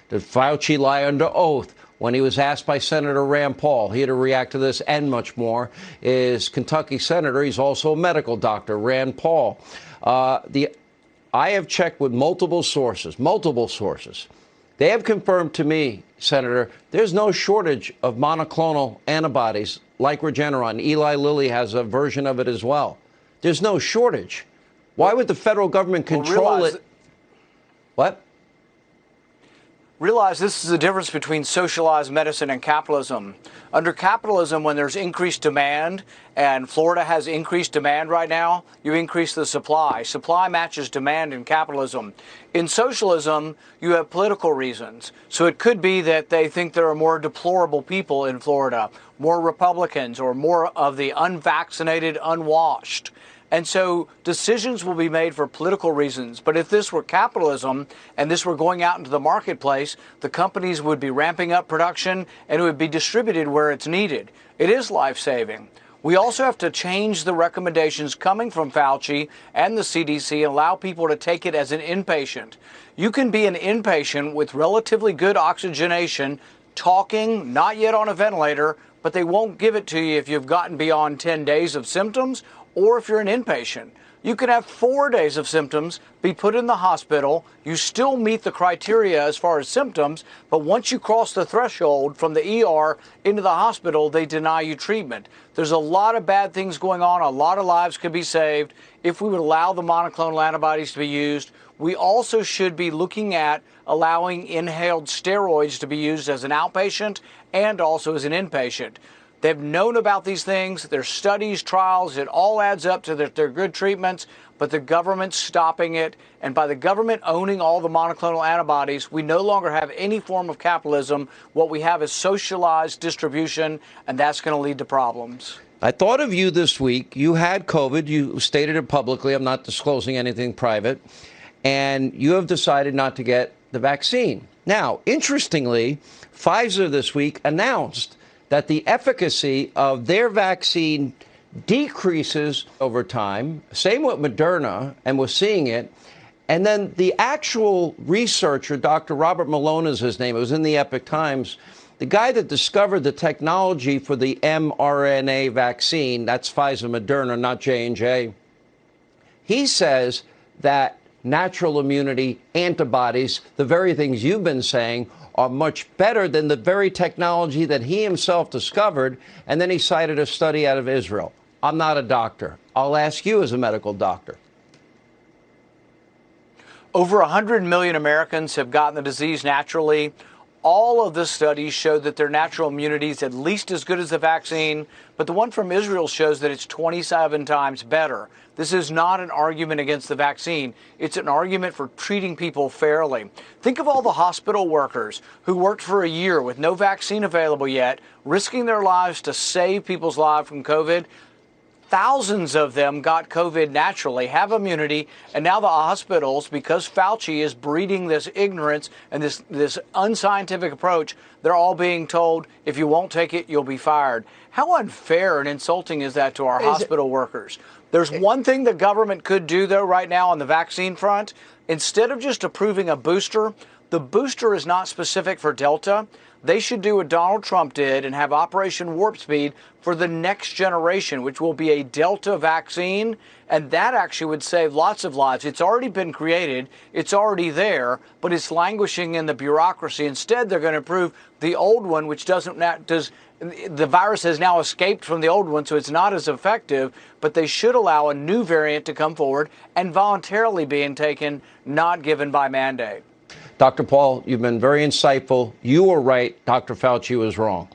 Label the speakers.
Speaker 1: Did Fauci lie under oath? When he was asked by Senator Rand Paul, he had to react to this and much more. Is Kentucky senator, he's also a medical doctor, Rand Paul. I have checked with multiple sources. They have confirmed to me, Senator, there's no shortage of monoclonal antibodies like Regeneron. Eli Lilly has a version of it as well. There's no shortage. Why would the federal government control it? What?
Speaker 2: Realize this is the difference between socialized medicine and capitalism. Under capitalism, when there's increased demand, and Florida has increased demand right now, you increase the supply. Supply matches demand in capitalism. In socialism, you have political reasons. So it could be that they think there are more deplorable people in Florida, more Republicans, or more of the unvaccinated, unwashed. And so decisions will be made for political reasons. But if this were capitalism and this were going out into the marketplace, the companies would be ramping up production and it would be distributed where it's needed. It is life-saving. We also have to change the recommendations coming from Fauci and the CDC and allow people to take it as an inpatient. You can be an inpatient with relatively good oxygenation, talking, not yet on a ventilator, but they won't give it to you if you've gotten beyond 10 days of symptoms or if you're an inpatient. You could have 4 days of symptoms, be put in the hospital. You still meet the criteria as far as symptoms, but once you cross the threshold from the ER into the hospital, they deny you treatment. There's a lot of bad things going on. A lot of lives could be saved if we would allow the monoclonal antibodies to be used. We also should be looking at allowing inhaled steroids to be used as an outpatient and also as an inpatient. They've known about these things. There's studies, trials. It all adds up to that they're good treatments, but the government's stopping it. And by the government owning all the monoclonal antibodies, we no longer have any form of capitalism. What we have is socialized distribution, and that's going to lead to problems.
Speaker 1: I thought of you this week. You had COVID. You stated it publicly. I'm not disclosing anything private. And you have decided not to get the vaccine. Now, interestingly, Pfizer this week announced that the efficacy of their vaccine decreases over time. Same with Moderna, and we're seeing it. And then the actual researcher, Dr. Robert Malone is his name, it was in the Epoch Times, the guy that discovered the technology for the mRNA vaccine, that's Pfizer, Moderna, not J&J, he says that natural immunity, antibodies, the very things you've been saying, are much better than the very technology that he himself discovered. And then he cited a study out of Israel. I'm not a doctor. I'll ask you as a medical doctor.
Speaker 2: Over 100 million Americans have gotten the disease naturally. All of the studies show that their natural immunity is at least as good as the vaccine, but the one from Israel shows that it's 27 times better. This is not an argument against the vaccine. It's an argument for treating people fairly. Think of all the hospital workers who worked for a year with no vaccine available yet, risking their lives to save people's lives from COVID. Thousands of them got COVID naturally, have immunity, and now the hospitals, because Fauci is breeding this ignorance and this unscientific approach, they're all being told, if you won't take it, you'll be fired. How unfair and insulting is that to our hospital workers? There's one thing the government could do, though, right now on the vaccine front. Instead of just approving a booster, the booster is not specific for Delta. They should do what Donald Trump did and have Operation Warp Speed for the next generation, which will be a Delta vaccine. And that actually would save lots of lives. It's already been created. It's already there, but it's languishing in the bureaucracy. Instead, they're going to approve the old one, which the virus has now escaped from the old one, so it's not as effective, but they should allow a new variant to come forward and voluntarily being taken, not given by mandate.
Speaker 1: Dr. Paul, you've been very insightful. You were right. Dr. Fauci was wrong.